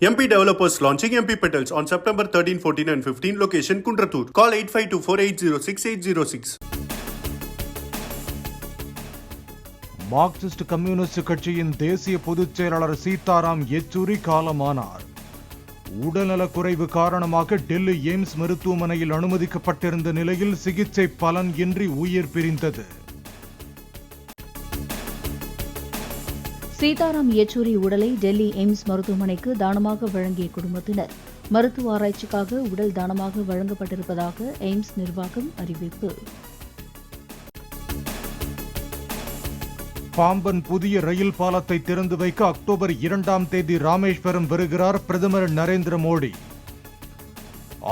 MP developers launching MP Petals on September 13, 14 and 15. Location Kundratur. Call 8524806806. Marxist communist கட்சியின் தேசிய பொதுச் செயலாளர் சீதாராம் யெச்சூரி காலமானார். உடல்நலக்குறைவு காரணமாக டெல்லி எய்ம்ஸ் மருத்துவமனையில் அனுமதிக்கப்பட்டிருந்த நிலையில் சிகிச்சை பலன் இன்றி உயிர் பிரிந்தது. சீதாராம் யெச்சூரி உடலை டெல்லி எய்ம்ஸ் மருத்துவமனைக்கு தானமாக வழங்கிய குடும்பத்தினர் மருத்துவ ஆராய்ச்சிக்காக உடல் தானமாக வழங்கப்பட்டிருப்பதாக எய்ம்ஸ் நிர்வாகம் அறிவிப்பு. பாம்பன் புதிய ரயில் பாலத்தை திறந்து வைக்க அக்டோபர் 2ஆம் தேதி ராமேஸ்வரம் வருகிறார் பிரதமர் நரேந்திர மோடி.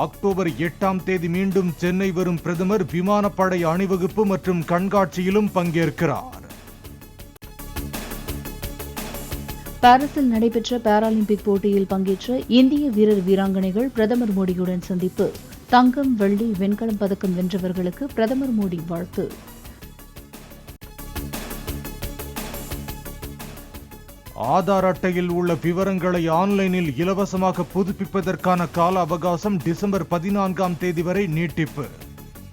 அக்டோபர் 8ஆம் தேதி மீண்டும் சென்னை வரும் பிரதமர் விமானப்படை அணிவகுப்பு மற்றும் கண்காட்சியிலும் பங்கேற்கிறார். பாரிஸில் நடைபெற்ற பாராலிம்பிக் போட்டியில் பங்கேற்ற இந்திய வீரர் வீராங்கனைகள் பிரதமர் மோடியுடன் சந்திப்பு. தங்கம், வெள்ளி, வெண்கலம் பதக்கம் வென்றவர்களுக்கு பிரதமர் மோடி வாழ்த்து. ஆதார் அட்டையில் உள்ள விவரங்களை ஆன்லைனில் இலவசமாக புதுப்பிப்பதற்கான கால அவகாசம் டிசம்பர் 14ஆம் தேதி வரை நீட்டிப்பு.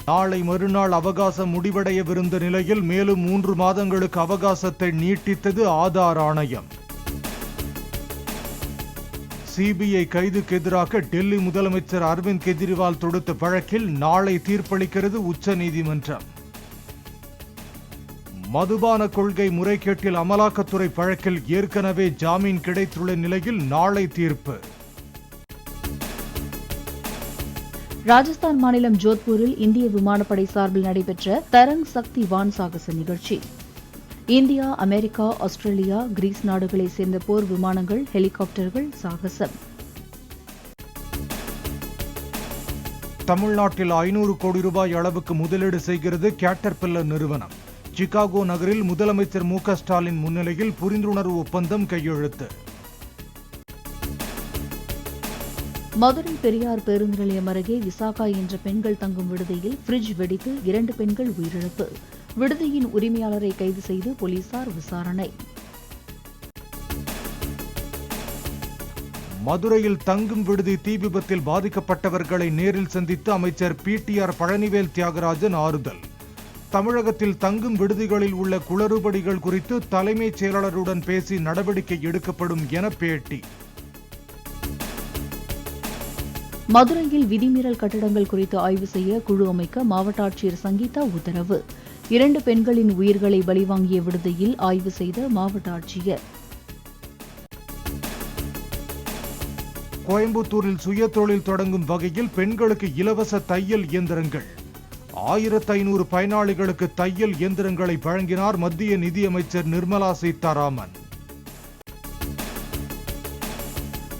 நாளை மறுநாள் அவகாசம் முடிவடையவிருந்த நிலையில் மேலும் 3 மாதங்களுக்கு அவகாசத்தை நீட்டித்தது ஆதார் ஆணையம். சிபிஐ கைதுக்கு எதிராக டெல்லி முதலமைச்சர் அரவிந்த் கெஜ்ரிவால் தொடுத்த வழக்கில் நாளை தீர்ப்பளிக்கிறது உச்சநீதிமன்றம். மதுபான கொள்கை முறைகேட்டில் அமலாக்கத்துறை வழக்கில் ஏற்கனவே ஜாமீன் கிடைத்துள்ள நிலையில் நாளை தீர்ப்பு. ராஜஸ்தான் மாநிலம் ஜோத்பூரில் இந்திய விமானப்படை சார்பில் நடைபெற்ற தரங் சக்தி வான் சாகச நிகழ்ச்சி. இந்தியா, அமெரிக்கா, ஆஸ்திரேலியா, கிரீஸ் நாடுகளைச் சேர்ந்த போர் விமானங்கள், ஹெலிகாப்டர்கள் சாகசம். தமிழ்நாட்டில் 500 கோடி ரூபாய் அளவுக்கு முதலீடு செய்கிறது கேட்டர்பில்லர் நிறுவனம். சிகாகோ நகரில் முதலமைச்சர் மு க ஸ்டாலின் முன்னிலையில் புரிந்துணர்வு ஒப்பந்தம் கையெழுத்து. மதுரை பெரியார் பேருந்து நிலையம் அருகே விசாகா என்ற பெண்கள் தங்கும் விடுதியில் பிரிட்ஜ் வெடித்து 2 பெண்கள் உயிரிழப்பு. விடுதியின் உரிமையாளரை கைது செய்து போலீசார் விசாரணை. மதுரையில் தங்கும் விடுதி தீ விபத்தில் பாதிக்கப்பட்டவர்களை நேரில் சந்தித்து அமைச்சர் PTR பழனிவேல் தியாகராஜன் ஆறுதல். தமிழகத்தில் தங்கும் விடுதிகளில் உள்ள குளறுபடிகள் குறித்து தலைமைச் செயலாளருடன் பேசி நடவடிக்கை எடுக்கப்படும் என பேட்டி. மதுரையில் விதிமீறல் கட்டடங்கள் குறித்து ஆய்வு செய்ய குழு அமைக்க மாவட்ட ஆட்சியர் சங்கீதா உத்தரவு. 2 பெண்களின் உயிர்களை பலிவாங்கிய விடுதியில் ஆய்வு செய்த மாவட்ட ஆட்சியர். கோயம்புத்தூரில் சுயதொழில் தொடங்கும் வகையில் பெண்களுக்கு இலவச தையல் இயந்திரங்கள். 1500 பயனாளிகளுக்கு தையல் இயந்திரங்களை வழங்கினார் மத்திய நிதியமைச்சர் நிர்மலா சீதாராமன்.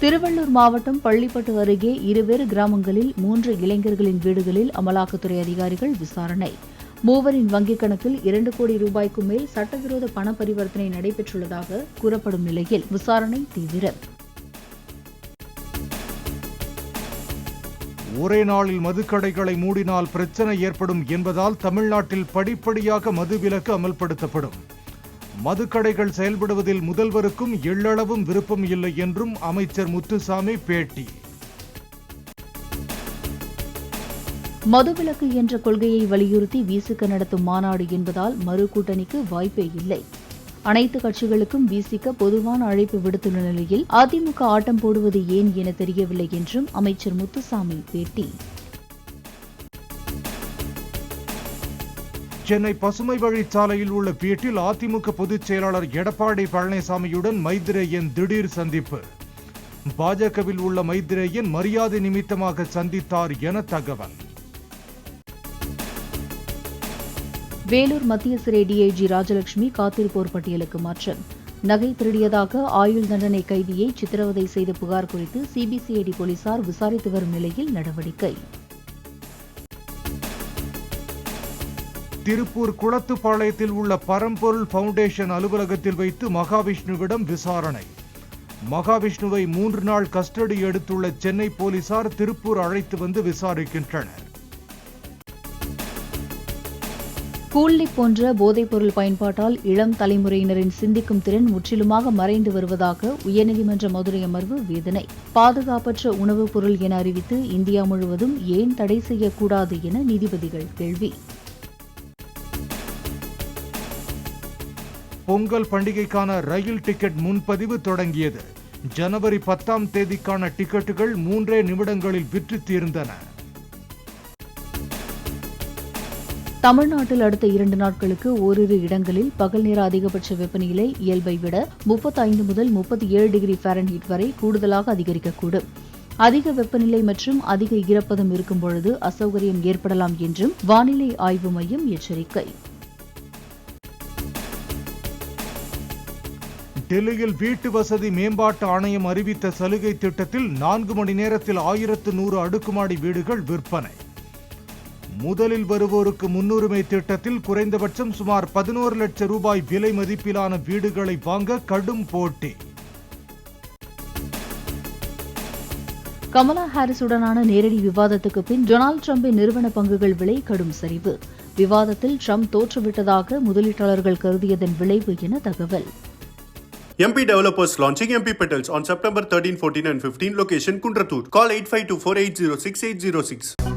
திருவள்ளூர் மாவட்டம் பள்ளிப்பட்டு அருகே 2 கிராமங்களில் 3 இளைஞர்களின் வீடுகளில் அமலாக்கத்துறை அதிகாரிகள் விசாரணை. 3 வங்கிக் கணக்கில் 2 கோடி ரூபாய்க்கு மேல் சட்டவிரோத பண பரிவர்த்தனை நடைபெற்றுள்ளதாக கூறப்படும் நிலையில் விசாரணை தீவிரம். ஒரே நாளில் மதுக்கடைகளை மூடினால் பிரச்சனை ஏற்படும் என்பதால் தமிழ்நாட்டில் படிப்படியாக மதுவிலக்கு அமல்படுத்தப்படும். மதுக்கடைகள் செயல்படுவதில் முதல்வருக்கும் எள்ளளவும் விருப்பம் இல்லை என்றும் அமைச்சர் முத்துசாமி பேட்டி. மதுவிலக்கு என்ற கொள்கையை வலியுறுத்தி விசிக நடத்தும் மாநாடு என்பதால் மறு கூட்டணிக்கு வாய்ப்பே இல்லை. அனைத்து கட்சிகளுக்கும் விசிக பொதுவான அழைப்பு விடுத்துள்ள நிலையில் அதிமுக ஆட்டம் போடுவது ஏன் என தெரியவில்லை என்றும் அமைச்சர் முத்துசாமி பேட்டி. சென்னை பசுமை வழிச்சாலையில் உள்ள வீட்டில் அதிமுக பொதுச் செயலாளர் எடப்பாடி பழனிசாமியுடன் மைத்ரேயன் திடீர் சந்திப்பு. பாஜகவில் உள்ள மைத்ரேயன் மரியாதை நிமித்தமாக சந்தித்தார் என தகவல். வேலூர் மத்திய சிறை டிஐஜி ராஜலட்சுமி காத்திருப்போர் பட்டியலுக்கு மாற்றம். நகை திருடியதாக ஆயுள் தண்டனை கைதியை சித்திரவதை செய்த புகார் குறித்து சிபிசிஐடி போலீசார் விசாரித்து வரும் நிலையில் நடவடிக்கை. திருப்பூர் குளத்துப்பாளையத்தில் உள்ள பரம்பொருள் பவுண்டேஷன் அலுவலகத்தில் வைத்து மகாவிஷ்ணுவிடம் விசாரணை. மகாவிஷ்ணுவை 3 நாள் கஸ்டடி எடுத்துள்ள சென்னை போலீசார் திருப்பூர் அழைத்து வந்து விசாரிக்கின்றனர். கூல்லி போன்ற போதைப்பொருள் பயன்பாட்டால் இளம் தலைமுறையினரின் சிந்திக்கும் திறன் முற்றிலுமாக மறைந்து வருவதாக உயர்நீதிமன்ற மதுரை அமர்வு வேதனை. பாதுகாப்பற்ற உணவுப் பொருள் என அறிவித்து இந்தியா முழுவதும் ஏன் தடை செய்யக்கூடாது என நீதிபதிகள் கேள்வி. பொங்கல் பண்டிகைக்கான ரயில் டிக்கெட் முன்பதிவு தொடங்கியது. ஜனவரி 10ஆம் தேதிக்கான டிக்கெட்டுகள் 3 நிமிடங்களில் விற்று தீர்ந்தன. தமிழ்நாட்டில் அடுத்த 2 நாட்களுக்கு ஓரிரு இடங்களில் பகல் நேர அதிகபட்ச வெப்பநிலை இயல்பை விட 35 முதல் 37 டிகிரி ஃபாரன்ஹீட் வரை கூடுதலாக அதிகரிக்கக்கூடும். அதிக வெப்பநிலை மற்றும் அதிக ஈரப்பதம் இருக்கும் பொழுது அசௌகரியம் ஏற்படலாம் என்றும் வானிலை ஆய்வு மையம் எச்சரிக்கை. டெல்லியில் வீட்டு வசதி மேம்பாட்டு ஆணையம் அறிவித்த சலுகை திட்டத்தில் 4 மணி நேரத்தில் 1100 அடுக்குமாடி வீடுகள் விற்பனை. முதலில் வருவோருக்கு முன்னுரிமை திட்டத்தில் குறைந்தபட்சம் சுமார் 11 லட்சம் ரூபாய் விலை மதிப்பிலான வீடுகளை வாங்க கடும் போட்டி. கமலா ஹாரிஸுடனான நேரடி விவாதத்துக்கு பின் டொனால்டு டிரம்பின் நிறுவன பங்குகள் விலை கடும் சரிவு. விவாதத்தில் ட்ரம்ப் தோற்றுவிட்டதாக முதலீட்டாளர்கள் கருதியதன் விளைவு என தகவல். MP developers launching MP Petals on September 13, 14 and 15. Location Kundratur. Call 8524806806.